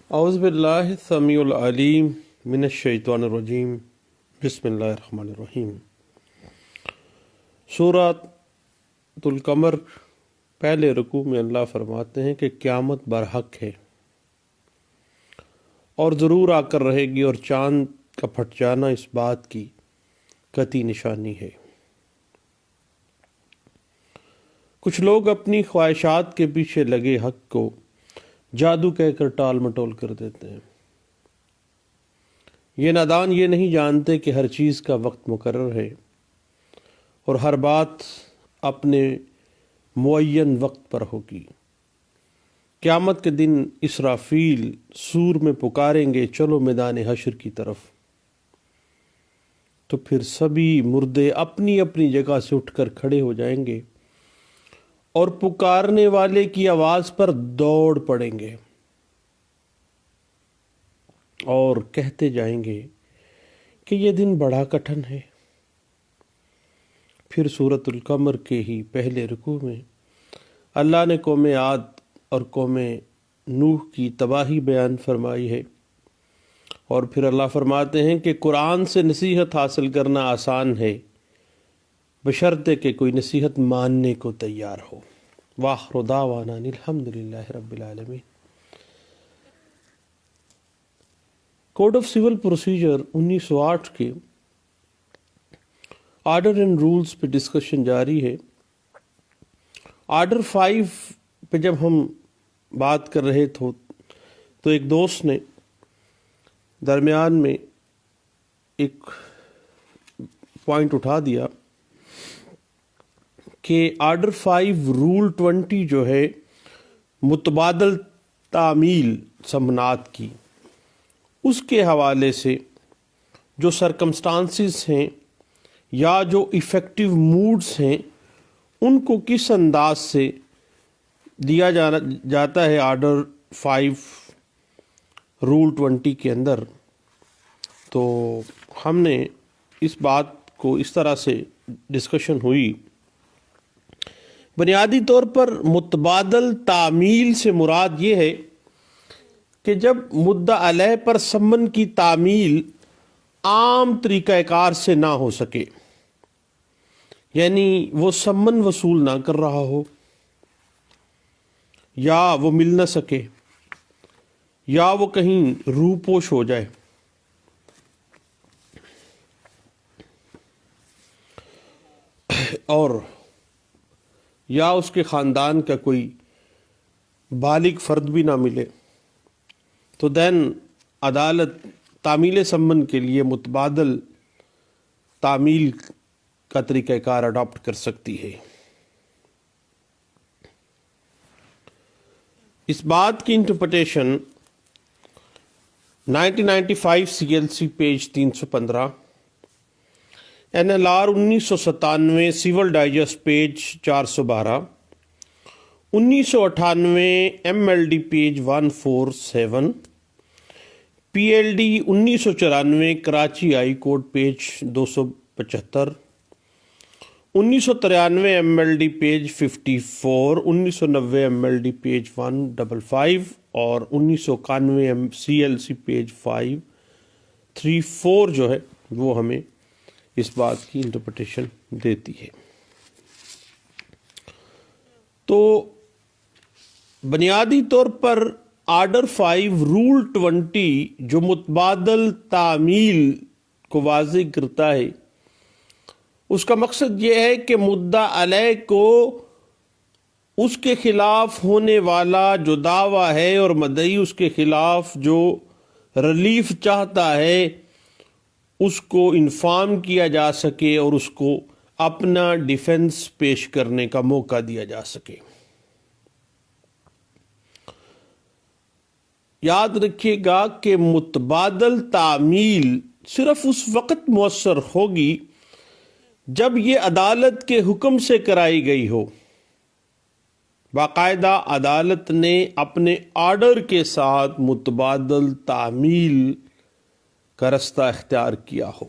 اعوذ باللہ السمیع العلیم من الشیطان الرجیم بسم اللہ الرحمن الرحیم۔ سورۃ القمر پہلے رکوع میں اللہ فرماتے ہیں کہ قیامت برحق ہے اور ضرور آ کر رہے گی، اور چاند کا پھٹ جانا اس بات کی قطعی نشانی ہے۔ کچھ لوگ اپنی خواہشات کے پیچھے لگے حق کو جادو کہہ کر ٹال مٹول کر دیتے ہیں۔ یہ نادان یہ نہیں جانتے کہ ہر چیز کا وقت مقرر ہے اور ہر بات اپنے معین وقت پر ہوگی۔ قیامت کے دن اسرافیل سور میں پکاریں گے، چلو میدان حشر کی طرف، تو پھر سبھی مردے اپنی اپنی جگہ سے اٹھ کر کھڑے ہو جائیں گے اور پکارنے والے کی آواز پر دوڑ پڑیں گے اور کہتے جائیں گے کہ یہ دن بڑا کٹھن ہے۔ پھر سورۃ القمر کے ہی پہلے رکوع میں اللہ نے قوم عاد اور قوم نوح کی تباہی بیان فرمائی ہے، اور پھر اللہ فرماتے ہیں کہ قرآن سے نصیحت حاصل کرنا آسان ہے بشرطے کہ کوئی نصیحت ماننے کو تیار ہو۔ وآخر دعوانا الحمدللہ رب العالمین۔ کوڈ آف سول پروسیجر 1908 کے آرڈر اینڈ رولز پہ ڈسکشن جاری ہے۔ آرڈر 5 پہ جب ہم بات کر رہے تھے تو ایک دوست نے درمیان میں ایک پوائنٹ اٹھا دیا کہ آرڈر 5 رول 20 جو ہے متبادل تعمیل سمنات کی، اس کے حوالے سے جو سرکمسٹانسز ہیں یا جو ایفیکٹو موڈز ہیں ان کو کس انداز سے دیا جاتا ہے آرڈر 5 رول 20 کے اندر۔ تو ہم نے اس بات کو اس طرح سے ڈسکشن ہوئی، بنیادی طور پر متبادل تعمیل سے مراد یہ ہے کہ جب مدعا علیہ پر سمن کی تعمیل عام طریقہ کار سے نہ ہو سکے، یعنی وہ سمن وصول نہ کر رہا ہو، یا وہ مل نہ سکے، یا وہ کہیں روپوش ہو جائے، اور یا اس کے خاندان کا کوئی بالغ فرد بھی نہ ملے، تو دین عدالت تعمیل سمن کے لیے متبادل تعمیل کا طریقہ کار اڈاپٹ کر سکتی ہے۔ اس بات کی interpretation 1995 CLC page 315، NLR 1997 civil digest page 412، 1998 MLD page 147، PLD 1994 Karachi high court page 275، 1993 MLD page 54، 1990 MLD page 155 اور 1991 CLC پیج 534 جو ہے وہ ہمیں اس بات کی انٹرپریٹیشن دیتی ہے۔ تو بنیادی طور پر آرڈر 5 رول 20 جو متبادل تعمیل کو واضح کرتا ہے، اس کا مقصد یہ ہے کہ مدعا علیہ کو اس کے خلاف ہونے والا جو دعویٰ ہے اور مدعی اس کے خلاف جو ریلیف چاہتا ہے اس کو انفارم کیا جا سکے اور اس کو اپنا ڈیفنس پیش کرنے کا موقع دیا جا سکے۔ یاد رکھیے گا کہ متبادل تعمیل صرف اس وقت مؤثر ہوگی جب یہ عدالت کے حکم سے کرائی گئی ہو، باقاعدہ عدالت نے اپنے آرڈر کے ساتھ متبادل تعمیل کا رستہ اختیار کیا ہو۔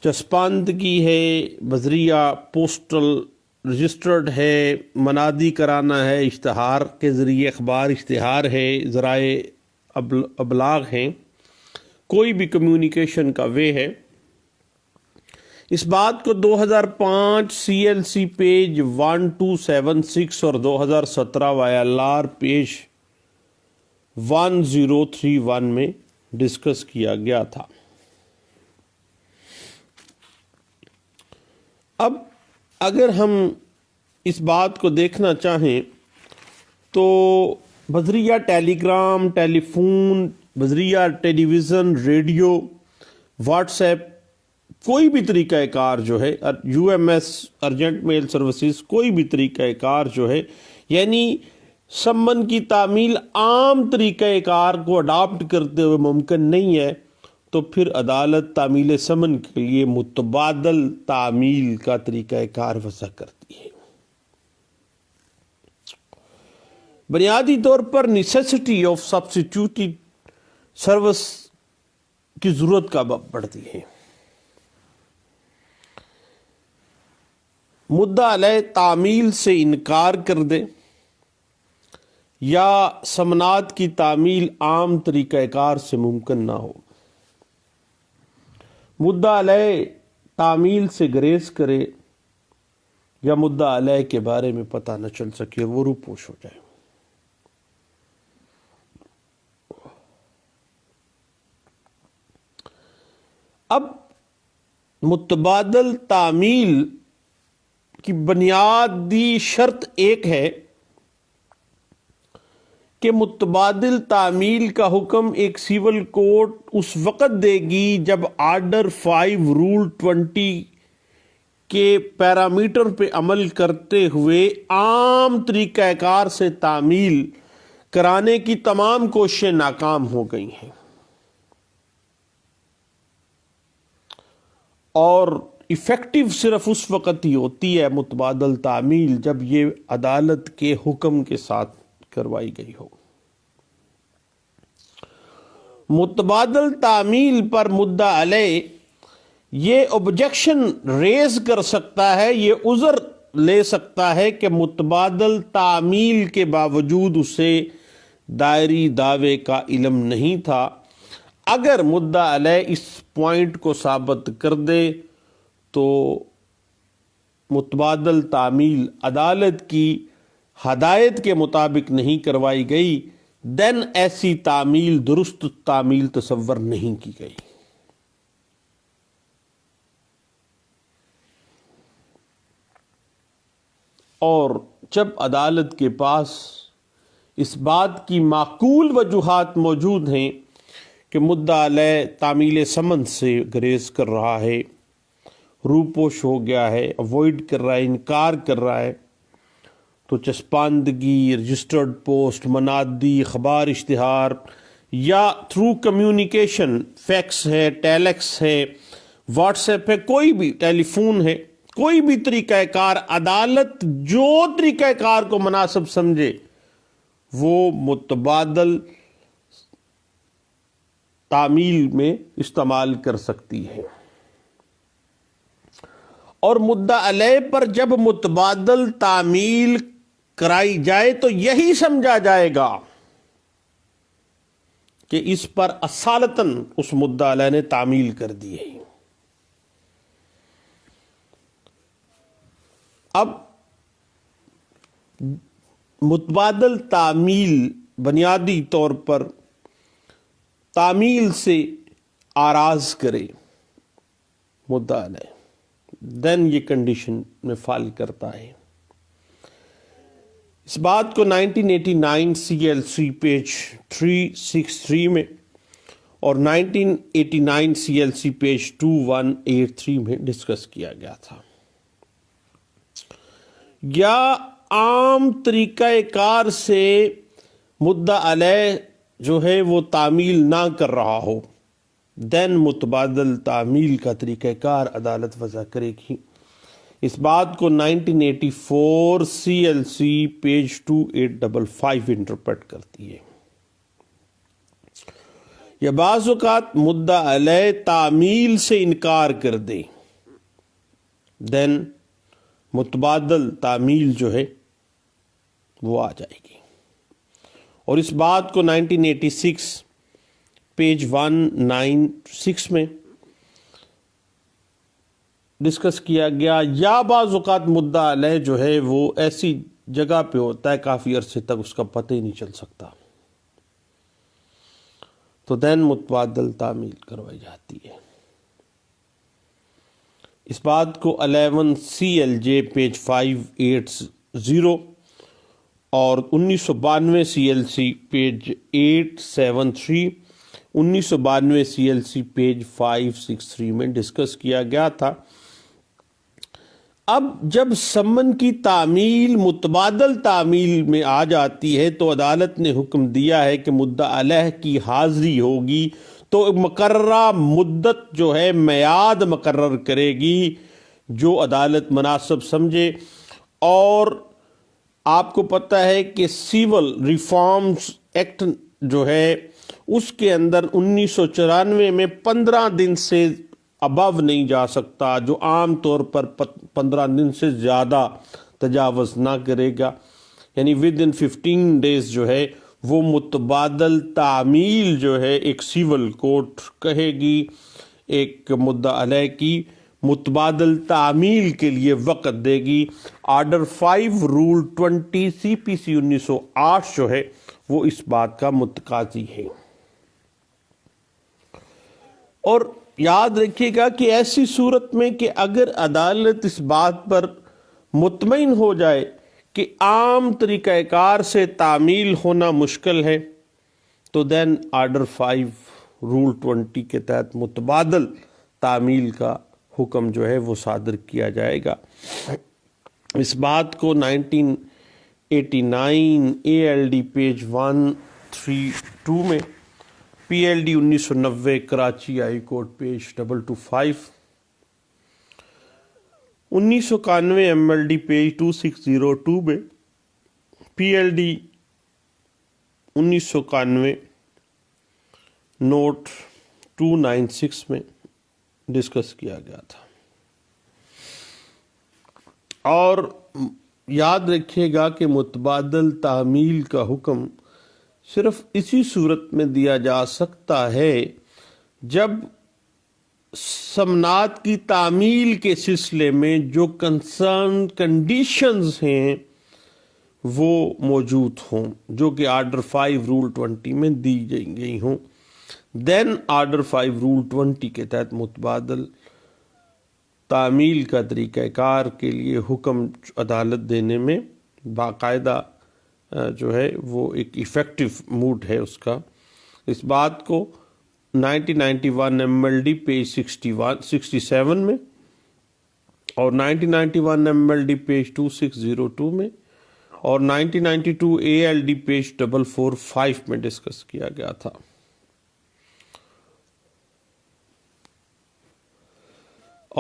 چسپاندگی ہے بذریعہ پوسٹل رجسٹرڈ ہے، منادی کرانا ہے، اشتہار کے ذریعے اخبار اشتہار ہے، ذرائع ابلاغ ہیں، کوئی بھی کمیونیکیشن کا وے ہے. اس بات کو 2005 CLC پیج 1276 اور 2017 YLR پیج 1031 میں ڈسکس کیا گیا تھا. اب اگر ہم اس بات کو دیکھنا چاہیں تو بذریعہ ٹیلی گرام، ٹیلی فون، بذریعہ ٹیلی ویژن، ریڈیو، واٹس ایپ، کوئی بھی طریقہ کار جو ہے، UMS ارجنٹ میل سروسز، کوئی بھی طریقہ کار جو ہے، یعنی سمن کی تعمیل عام طریقہ کار کو اڈاپٹ کرتے ہوئے ممکن نہیں ہے، تو پھر عدالت تعمیل سمن کے لیے متبادل تعمیل کا طریقہ کار وضع کرتی ہے. بنیادی طور پر نیسیسٹی آف سبسٹیٹیوٹڈ سروس کی ضرورت کا پڑتی ہے. مدعا علیہ تعمیل سے انکار کر دے یا سمنات کی تعمیل عام طریقہ کار سے ممکن نہ ہو، مدعا علیہ تعمیل سے گریز کرے یا مدعا علیہ کے بارے میں پتہ نہ چل سکے اور وہ روپوش ہو جائے. اب متبادل تعمیل کی بنیادی شرط ایک ہے کہ متبادل تعمیل کا حکم ایک سول کورٹ اس وقت دے گی جب آرڈر 5 رول 20 کے پیرامیٹر پہ عمل کرتے ہوئے عام طریقہ کار سے تعمیل کرانے کی تمام کوششیں ناکام ہو گئی ہیں. اور ایفیکٹو صرف اس وقت ہی ہوتی ہے متبادل تعمیل جب یہ عدالت کے حکم کے ساتھ کروائی گئی ہو. متبادل تعمیل پر مدعا علیہ یہ آبجیکشن ریز کر سکتا ہے، یہ عذر لے سکتا ہے کہ متبادل تعمیل کے باوجود اسے دائری دعوے کا علم نہیں تھا. اگر مدعا علیہ اس پوائنٹ کو ثابت کر دے تو متبادل تعمیل عدالت کی ہدایت کے مطابق نہیں کروائی گئی، دین ایسی تعمیل درست تعمیل تصور نہیں کی گئی. اور جب عدالت کے پاس اس بات کی معقول وجوہات موجود ہیں کہ مدعا علیہ تعمیل سمن سے گریز کر رہا ہے، روپوش ہو گیا ہے، اوائڈ کر رہا ہے، انکار کر رہا ہے، تو چسپاندگی، رجسٹرڈ پوسٹ، منادی، اخبار اشتہار یا تھرو کمیونیکیشن، فیکس ہے، ٹیلیکس ہے، واٹس ایپ ہے، کوئی بھی ٹیلی فون ہے، کوئی بھی طریقہ کار عدالت جو طریقہ کار کو مناسب سمجھے وہ متبادل تعمیل میں استعمال کر سکتی ہے. اور مدعا علیہ پر جب متبادل تعمیل کرائی جائے تو یہی سمجھا جائے گا کہ اس پر اصالتاً اس مدعا علیہ نے تعمیل کر دی ہے. اب متبادل تعمیل بنیادی طور پر تعمیل سے آراز کرے مدعا علیہ، دین یہ کنڈیشن میں فال کرتا ہے. اس بات کو 1989 CLC پیج 363 میں اور 1989 CLC پیج 2183 میں ڈسکس کیا گیا تھا. یا عام طریقہ کار سے مدعا علیہ جو ہے وہ تعمیل نہ کر رہا ہو، دین متبادل تعمیل کا طریقہ کار عدالت وضع کرے گی. اس بات کو 1984 CLC پیج 2855 انٹرپریٹ کرتی ہے. یا بعض اوقات مدعا علیہ تعمیل سے انکار کر دے، دین متبادل تعمیل جو ہے وہ آ جائے گی. اور اس بات کو 1986 پیج 196 میں ڈسکس کیا گیا. یا بعض اوقات مدعا علیہ جو ہے وہ ایسی جگہ پہ ہوتا ہے کافی عرصے تک اس کا پتہ ہی نہیں چل سکتا، تو دین متبادل تعمیل کروائی جاتی ہے. اس بات کو 11 CLJ پیج 580 اور 1992 CLC پیج 873، 1992 CLC پیج 563 میں ڈسکس کیا گیا تھا. اب جب سمن کی تعمیل متبادل تعمیل میں آ جاتی ہے تو عدالت نے حکم دیا ہے کہ مدعا علیہ کی حاضری ہوگی تو مقررہ مدت جو ہے میعاد مقرر کرے گی جو عدالت مناسب سمجھے. اور آپ کو پتہ ہے کہ سیول ریفارمز ایکٹ جو ہے اس کے اندر 1994 میں 15 دن سے ابو نہیں جا سکتا، جو عام طور پر 15 دن سے زیادہ تجاوز نہ کرے گا، یعنی ود ان 15 days جو ہے وہ متبادل تعمیل جو ہے ایک سیول کورٹ کہے گی ایک مدعا علیہ کی متبادل تعمیل کے لیے وقت دے گی. آرڈر 5 رول 20 CPC 1908 جو ہے وہ اس بات کا متقاضی ہے. اور یاد رکھیے گا کہ ایسی صورت میں کہ اگر عدالت اس بات پر مطمئن ہو جائے کہ عام طریقہ کار سے تعمیل ہونا مشکل ہے تو دین آرڈر 5 رول 20 کے تحت متبادل تعمیل کا حکم جو ہے وہ صادر کیا جائے گا. اس بات کو 1989 ALD پیج 132 میں، PLD 1990 Karachi high court page 225، 1991 MLD page 2602 میں، PLD 1991 نوٹ 296 میں ڈسکس کیا گیا تھا. اور یاد رکھیے گا کہ متبادل تعمیل کا حکم صرف اسی صورت میں دیا جا سکتا ہے جب سمنات کی تعمیل کے سلسلے میں جو کنسرن کنڈیشنز ہیں وہ موجود ہوں، جو کہ آرڈر 5 رول 20 میں دی گئی ہوں. دین آرڈر 5 رول 20 کے تحت متبادل تعمیل کا طریقہ کار کے لیے حکم عدالت دینے میں باقاعدہ جو ہے وہ ایک ایفیکٹو موڈ ہے اس کا. اس بات کو 1991 MLD پیج 67 میں اور 1991 MLD پیج 2602 میں اور 1992 ALD پیج 445 میں ڈسکس کیا گیا تھا.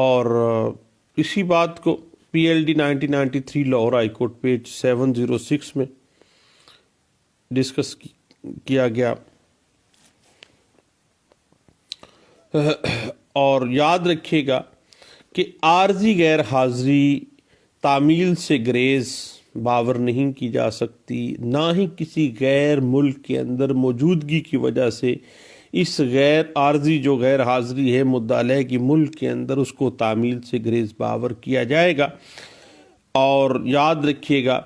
اور اسی بات کو PLD 1993 Lahore high court page 706 میں ڈسکس کیا گیا. اور یاد رکھیے گا کہ عارضی غیر حاضری تعمیل سے گریز باور نہیں کی جا سکتی، نہ ہی کسی غیر ملک کے اندر موجودگی کی وجہ سے اس غیر عارضی جو غیر حاضری ہے مدعا علیہ کی ملک کے اندر اس کو تعمیل سے گریز باور کیا جائے گا. اور یاد رکھیے گا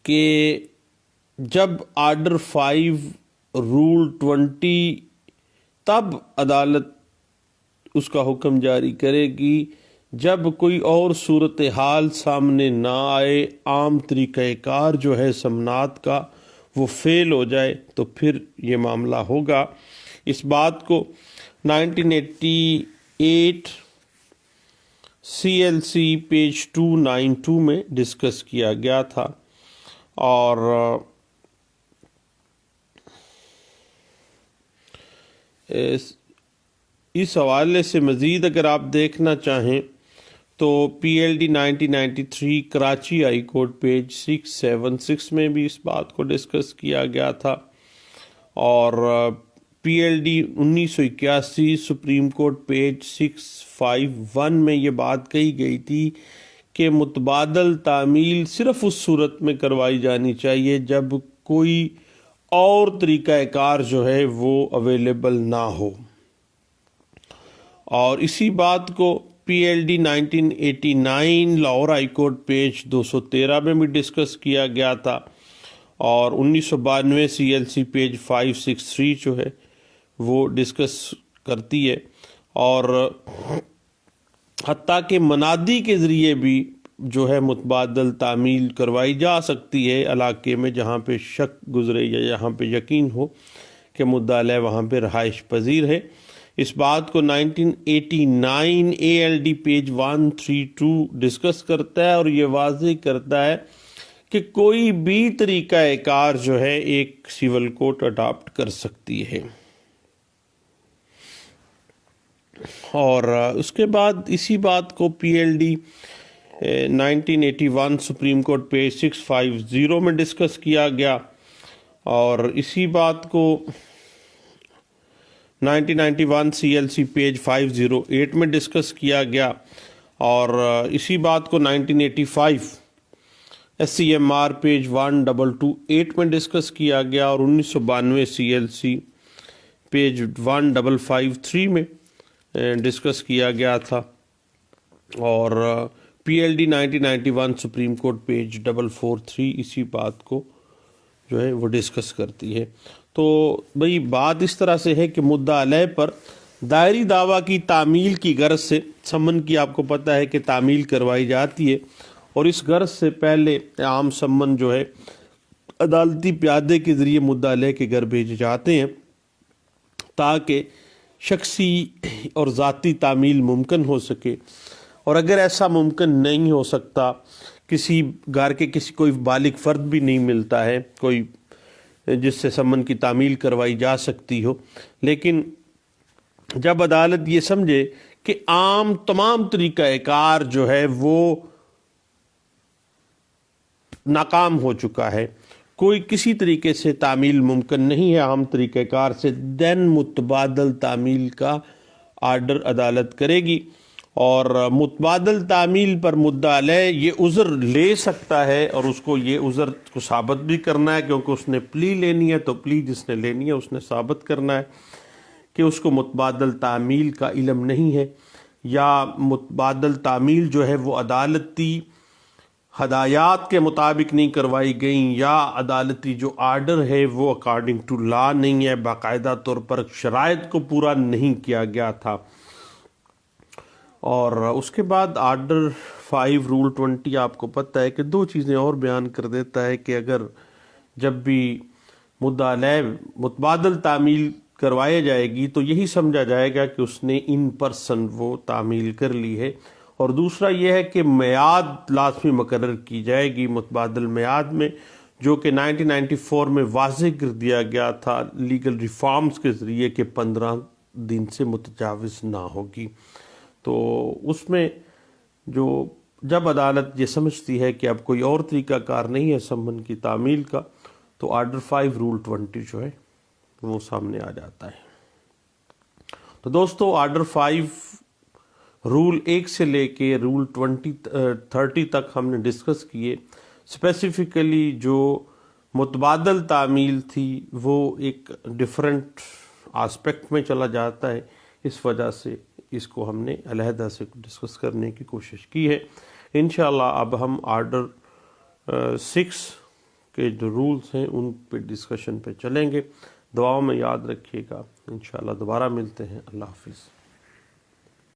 کہ جب آرڈر 5 رول 20 تب عدالت اس کا حکم جاری کرے گی جب کوئی اور صورتحال سامنے نہ آئے، عام طریقہ کار جو ہے سمنات کا وہ فیل ہو جائے تو پھر یہ معاملہ ہوگا. اس بات کو 1988 CLC پیج 292 میں ڈسکس کیا گیا تھا. اور اس حوالے سے مزید اگر آپ دیکھنا چاہیں تو PLD 1993 Karachi high court page 676 میں بھی اس بات کو ڈسکس کیا گیا تھا. اور PLD 1981 سپریم کورٹ پیج 651 میں یہ بات کہی گئی تھی کہ متبادل تعمیل صرف اس صورت میں کروائی جانی چاہیے جب کوئی اور طریقہ کار جو ہے وہ اویلیبل نہ ہو، اور اسی بات کو P L D 1989 Lahore high court page 213 میں بھی ڈسکس کیا گیا تھا، اور 1992 سی ایل سی پیج 563 جو ہے وہ ڈسکس کرتی ہے، اور حتیٰ کہ منادی کے ذریعے بھی جو ہے متبادل تعمیل کروائی جا سکتی ہے علاقے میں جہاں پہ شک گزرے یا جہاں پہ یقین ہو کہ مدعا علیہ وہاں پہ رہائش پذیر ہے۔ اس بات کو 1989 A L D page 132 discuss کرتا ہے، اور یہ واضح کرتا ہے کہ کوئی بھی طریقہ کار جو ہے ایک سول کورٹ اڈاپٹ کر سکتی ہے۔ اور اس کے بعد اسی بات کو P L D 1981 supreme court page 650 میں ڈسکس کیا گیا، اور اسی بات کو 1991 سی ایل سی پیج 508 میں ڈسکس کیا گیا، اور اسی بات کو 1985 S C M R page 1228 میں ڈسکس کیا گیا، اور 1992 سی ایل سی پیج 1553 میں ڈسکس کیا گیا تھا، اور P L D 1991 supreme court page 443 اسی بات کو جو ہے وہ ڈسکس کرتی ہے۔ تو بھئی بات اس طرح سے ہے کہ مدعا علیہ پر دائری دعویٰ کی تعمیل کی غرض سے سمن کی آپ کو پتہ ہے کہ تعمیل کروائی جاتی ہے، اور اس غرض سے پہلے عام سمن جو ہے عدالتی پیادے کے ذریعے مدعا علیہ کے گھر بھیجے جاتے ہیں تاکہ شخصی اور ذاتی تعمیل ممکن ہو سکے، اور اگر ایسا ممکن نہیں ہو سکتا، کسی گھر کے کوئی بالغ فرد بھی نہیں ملتا ہے کوئی جس سے سمن کی تعمیل کروائی جا سکتی ہو، لیکن جب عدالت یہ سمجھے کہ عام تمام طریقہ کار جو ہے وہ ناکام ہو چکا ہے، کوئی کسی طریقے سے تعمیل ممکن نہیں ہے عام طریقہ کار سے، دین متبادل تعمیل کا آرڈر عدالت کرے گی، اور متبادل تعمیل پر مدعا علیہ یہ عذر لے سکتا ہے، اور اس کو یہ عذر کو ثابت بھی کرنا ہے، کیونکہ اس نے پلی لینی ہے، تو پلی جس نے لینی ہے اس نے ثابت کرنا ہے کہ اس کو متبادل تعمیل کا علم نہیں ہے، یا متبادل تعمیل جو ہے وہ عدالتی ہدایات کے مطابق نہیں کروائی گئیں، یا عدالتی جو آرڈر ہے وہ اکارڈنگ ٹو لا نہیں ہے، باقاعدہ طور پر شرائط کو پورا نہیں کیا گیا تھا۔ اور اس کے بعد آرڈر 5 رول 20 آپ کو پتہ ہے کہ دو چیزیں اور بیان کر دیتا ہے کہ اگر جب بھی مدعا علیہ متبادل تعمیل کروائی جائے گی تو یہی سمجھا جائے گا کہ اس نے ان پرسن وہ تعمیل کر لی ہے، اور دوسرا یہ ہے کہ میعاد لازمی مقرر کی جائے گی متبادل میعاد میں، جو کہ 1994 میں واضح کر دیا گیا تھا لیگل ریفارمز کے ذریعے کہ 15 دن سے متجاوز نہ ہوگی۔ تو اس میں جو جب عدالت یہ سمجھتی ہے کہ اب کوئی اور طریقہ کار نہیں ہے سمن کی تعمیل کا، تو آرڈر 5 رول 20 جو ہے وہ سامنے آ جاتا ہے۔ تو دوستو آرڈر 5 رول 1 سے لے کے رول 30 تک ہم نے ڈسکس کیے۔ اسپیسیفکلی جو متبادل تعمیل تھی وہ ایک ڈیفرنٹ آسپیکٹ میں چلا جاتا ہے، اس وجہ سے اس کو ہم نے علیحدہ سے ڈسکس کرنے کی کوشش کی ہے۔ انشاءاللہ اب ہم آرڈر 6 کے جو رولز ہیں ان پہ ڈسکشن پہ چلیں گے۔ دعاؤں میں یاد رکھیے گا، انشاءاللہ دوبارہ ملتے ہیں۔ اللہ حافظ۔